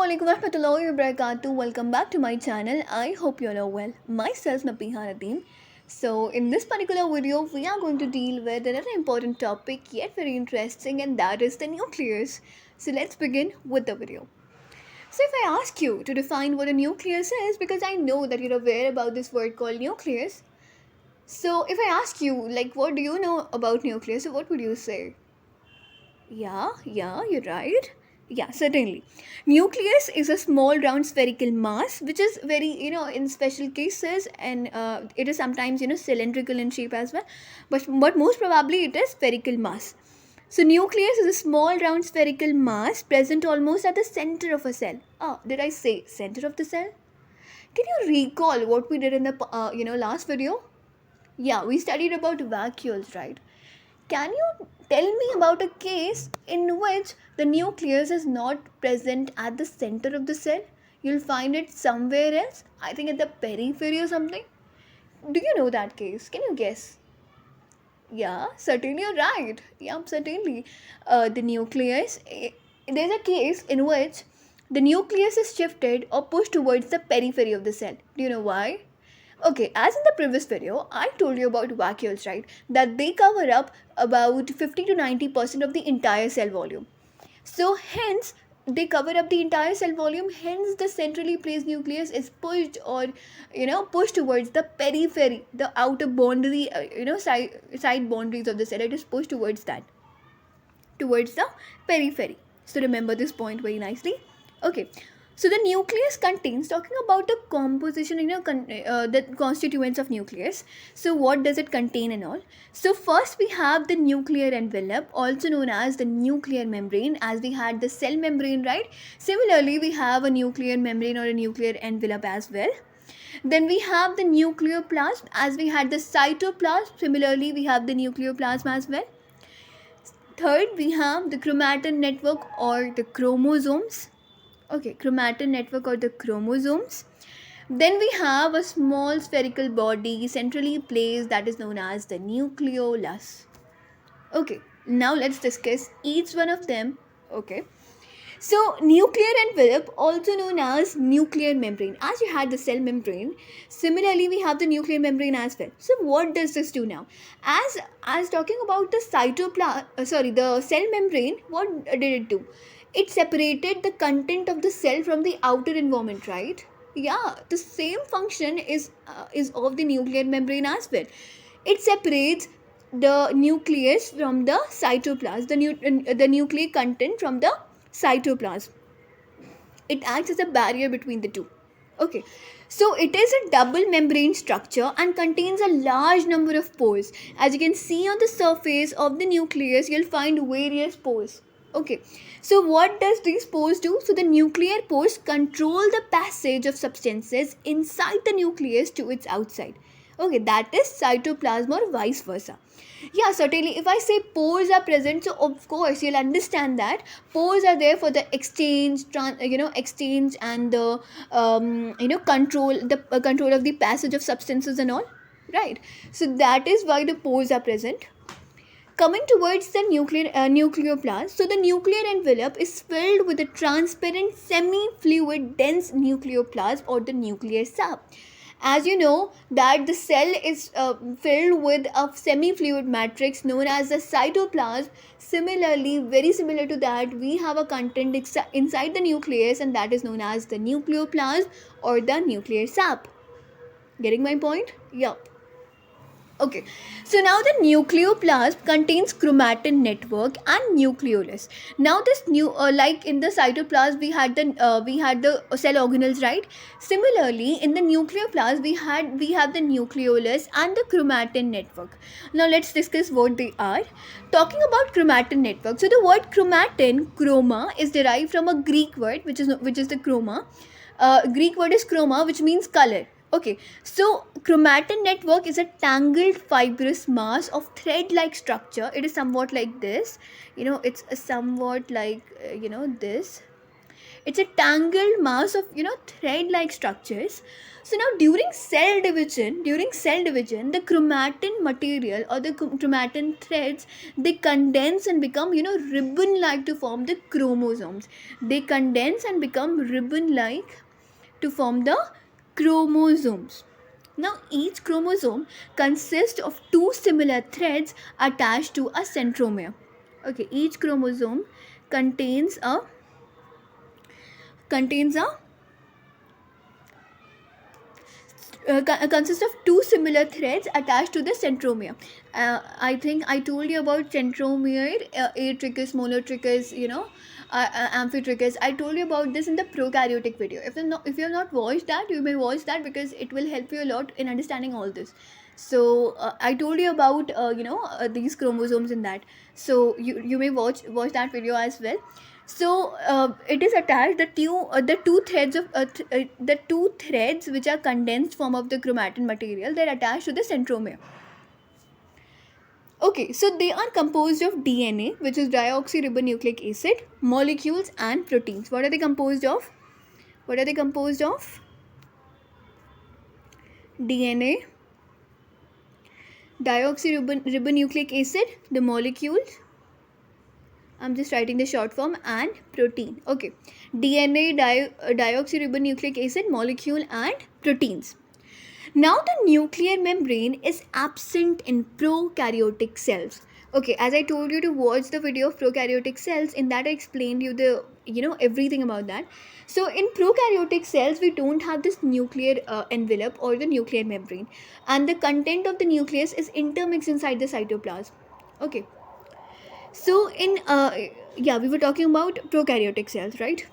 Assalamualaikum warahmatullahi wabarakatuh. Welcome back to my channel. I hope you all are well. Myself Nabiha Nadeem. So in this particular video, we are going to deal with another important topic yet very interesting, and that is the nucleus. So let's begin with the video. So if I ask you to define what a nucleus is, because I know that you're aware about this word called nucleus. So if I ask you what do you know about nucleus, so what would you say? Yeah, you're right. Yeah, certainly. Nucleus is a small round spherical mass, which is very, in special cases, and it is sometimes, cylindrical in shape as well. But most probably it is spherical mass. So, nucleus is a small round spherical mass present almost at the center of a cell. Ah, did I say center of the cell? Can you recall what we did in the, last video? Yeah, we studied about vacuoles, right? Can you tell me about a case in which the nucleus is not present at the center of the cell? You'll find it somewhere else, I think at the periphery or something. Do you know that case? Can you guess? Yeah, certainly you're right. Yeah, certainly. The nucleus, there's a case in which the nucleus is shifted or pushed towards the periphery of the cell. Do you know why? Okay, as in the previous video, I told you about vacuoles, right? That they cover up about 50 to 90% of the entire cell volume. So, hence, they cover up the entire cell volume, hence, the centrally placed nucleus is pushed or pushed towards the periphery, the outer boundary, side boundaries of the cell. It is pushed towards that, towards the periphery. So, remember this point very nicely. Okay, so the nucleus contains, talking about the composition, the constituents of nucleus. So what does it contain and all? So first we have the nuclear envelope, also known as the nuclear membrane, as we had the cell membrane, right? Similarly, we have a nuclear membrane or a nuclear envelope as well. Then we have the nucleoplasm, as we had the cytoplasm. Similarly, we have the nucleoplasm as well. Third, we have the chromatin network or the chromosomes. Okay, chromatin network or the chromosomes. Then we have a small spherical body centrally placed that is known as the nucleolus. Okay, now let's discuss each one of them. Okay, so nuclear envelope, also known as nuclear membrane. As you had the cell membrane, similarly we have the nuclear membrane as well. So what does this do now? As talking about the the cell membrane, what did it do? It separated the content of the cell from the outer environment, right? Yeah, the same function is of the nuclear membrane as well. It separates the nucleus from the cytoplasm, the nucleic content from the cytoplasm. It acts as a barrier between the two. Okay, so it is a double membrane structure and contains a large number of pores. As you can see on the surface of the nucleus, you'll find various pores. Okay, so what does these pores do? So the nuclear pores control the passage of substances inside the nucleus to its outside. Okay, that is cytoplasm or vice versa. Yeah, certainly if I say pores are present, so of course you'll understand that pores are there for the exchange and the control of the passage of substances and all, right? So that is why the pores are present. Coming towards the nucleoplasm, so the nuclear envelope is filled with a transparent semi-fluid dense nucleoplasm or the nuclear sap. As you know that the cell is filled with a semi-fluid matrix known as the cytoplasm. Similarly, very similar to that, we have a content inside the nucleus, and that is known as the nucleoplasm or the nuclear sap. Getting my point? Yup. Okay, so now the nucleoplasm contains chromatin network and nucleolus. Now this like in the cytoplasm we had the cell organelles, right? Similarly, in the nucleoplasm we have the nucleolus and the chromatin network. Now let's discuss what they are. Talking about chromatin network, so the word chromatin, chroma, is derived from a Greek word which is the chroma. Greek word is chroma, which means color. Okay, so chromatin network is a tangled fibrous mass of thread-like structure. It is somewhat like this. It's somewhat like this. It's a tangled mass of thread-like structures. So now during cell division, the chromatin material or the chromatin threads, they condense and become ribbon-like to form the chromosomes. They condense and become ribbon-like to form the chromosomes. Now, each chromosome consists of two similar threads attached to a centromere. Okay, each chromosome contains a contains a consists of two similar threads attached to the centromere. I think I told you about centromere, atrichus, monotrichus, amphitrichus. I told you about this in the prokaryotic video. If you have not watched that, you may watch that because it will help you a lot in understanding all this. So I told you about these chromosomes in that. So you may watch that video as well. So it is attached the two threads which are condensed form of the chromatin material. They're attached to the centromere. Okay, so they are composed of DNA, which is deoxyribonucleic acid, molecules, and proteins. What are they composed of? DNA, deoxyribonucleic acid, the molecules. I'm just writing the short form, and protein. Okay, DNA, deoxyribonucleic acid, molecule, and proteins. Now the nuclear membrane is absent in prokaryotic cells. Okay, as I told you to watch the video of prokaryotic cells, in that I explained you the everything about that. So in prokaryotic cells, we don't have this nuclear envelope or the nuclear membrane, and the content of the nucleus is intermixed inside the cytoplasm. Okay. So we were talking about prokaryotic cells, right?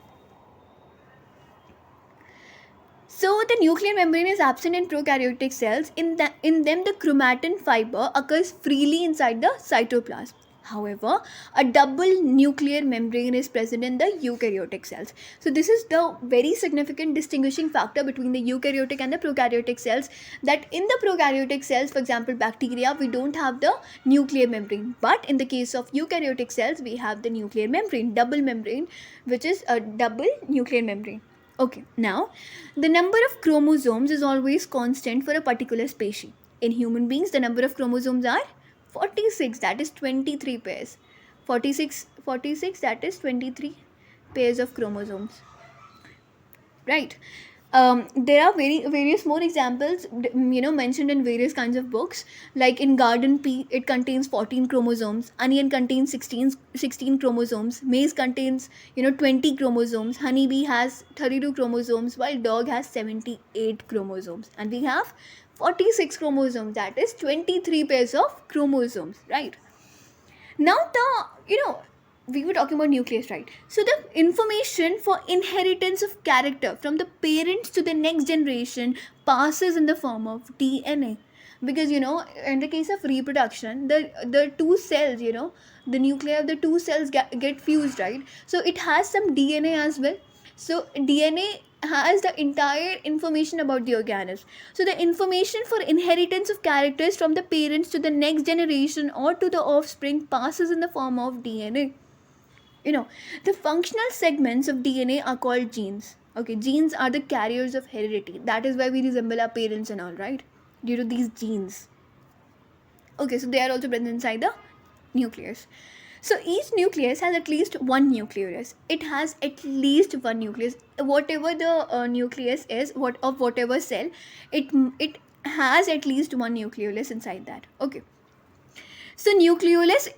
So the nuclear membrane is absent in prokaryotic cells. In them, the chromatin fiber occurs freely inside the cytoplasm. However, a double nuclear membrane is present in the eukaryotic cells. So this is the very significant distinguishing factor between the eukaryotic and the prokaryotic cells, that in the prokaryotic cells, for example bacteria, we don't have the nuclear membrane, but in the case of eukaryotic cells, we have the nuclear membrane, double membrane, which is a double nuclear membrane. Okay, now the number of chromosomes is always constant for a particular species. In human beings, the number of chromosomes are 46, that is 23 pairs. 46, that is 23 pairs of chromosomes. Right. There are various more examples, mentioned in various kinds of books. Like in garden pea, it contains 14 chromosomes. Onion contains 16 chromosomes. Maize contains 20 chromosomes. Honeybee has 32 chromosomes, while dog has 78 chromosomes. And we have 46 chromosomes. That is 23 pairs of chromosomes. Right. Now we were talking about nucleus, right? So the information for inheritance of character from the parents to the next generation passes in the form of DNA. Because in the case of reproduction, the two cells, the nuclei of the two cells get fused, right? So it has some DNA as well. So DNA has the entire information about the organism. So the information for inheritance of characters from the parents to the next generation or to the offspring passes in the form of DNA. The functional segments of DNA are called genes. Okay, genes are the carriers of heredity. That is why we resemble our parents and all, right? Due to these genes. Okay, so they are also present inside the nucleus. So each nucleus has at least one nucleus. It has at least one nucleus. Whatever the nucleus is, of whatever cell, it has at least one nucleus inside that. Okay. So nucleolus,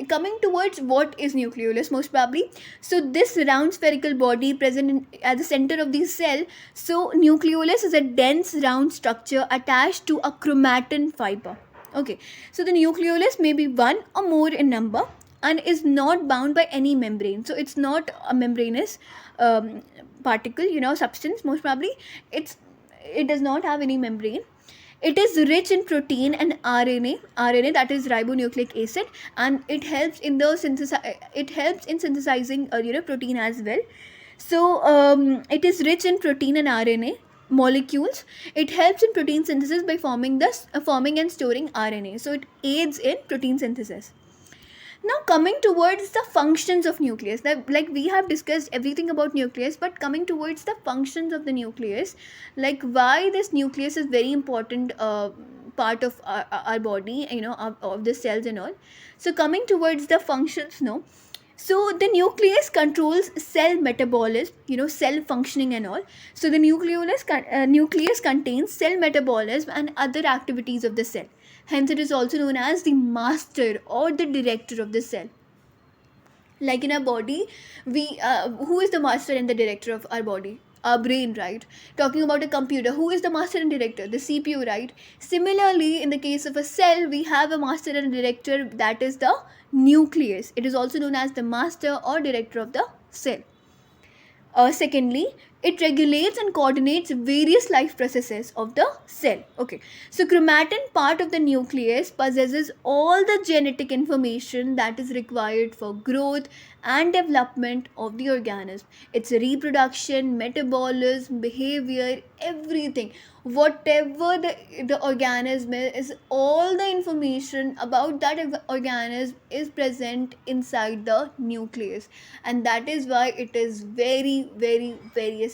coming towards what is nucleolus most probably. So this round spherical body present at the center of the cell. So nucleolus is a dense round structure attached to a chromatin fiber. Okay, so the nucleolus may be one or more in number and is not bound by any membrane. So it's not a membranous particle, substance most probably. It does not have any membrane. It is rich in protein and RNA, that is ribonucleic acid, and it helps in synthesizing protein as well. So it is rich in protein and RNA molecules. It helps in protein synthesis by forming and storing RNA. So it aids in protein synthesis. Now coming towards the functions of nucleus, like we have discussed everything about nucleus, but coming towards the functions of the nucleus, like why this nucleus is very important part of our body, of the cells and all. So coming towards the functions now, so the nucleus controls cell metabolism, cell functioning and all. So the nucleus contains cell metabolism and other activities of the cell. Hence, it is also known as the master or the director of the cell. Like in our body, we who is the master and the director of our body? Our brain, right? Talking about a computer, who is the master and director? The CPU, right? Similarly, in the case of a cell, we have a master and a director, that is the nucleus. It is also known as the master or director of the cell. Secondly, it regulates and coordinates various life processes of the cell. Okay, so chromatin part of the nucleus possesses all the genetic information that is required for growth and development of the organism. Its reproduction, metabolism, behavior, everything, whatever the organism is, all the information about that organism is present inside the nucleus, and that is why it is very, very, very essential.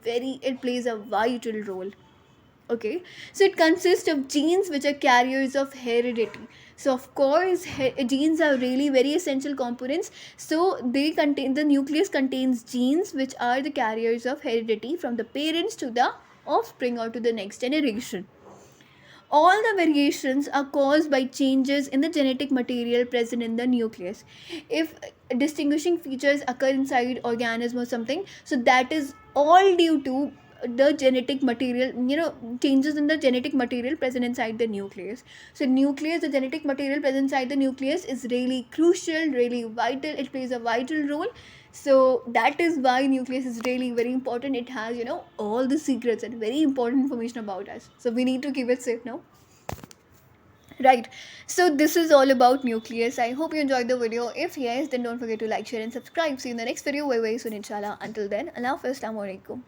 It plays a vital role. Okay, so it consists of genes which are carriers of heredity. So of course, genes are really very essential components. So the nucleus contains genes which are the carriers of heredity from the parents to the offspring or to the next generation. All the variations are caused by changes in the genetic material present in the nucleus. If distinguishing features occur inside organism or something, so that is all due to the genetic material, changes in the genetic material present inside the nucleus. So nucleus, the genetic material present inside the nucleus is really crucial, really vital. It plays a vital role. So that is why nucleus is really very important. It has, all the secrets and very important information about us, so we need to keep it safe now. Right, so this is all about nucleus. I hope you enjoyed the video. If yes, then don't forget to like, share and subscribe. See you in the next video very, very soon, inshallah. Until then, Allah Hafiz, Assalamu Alaikum.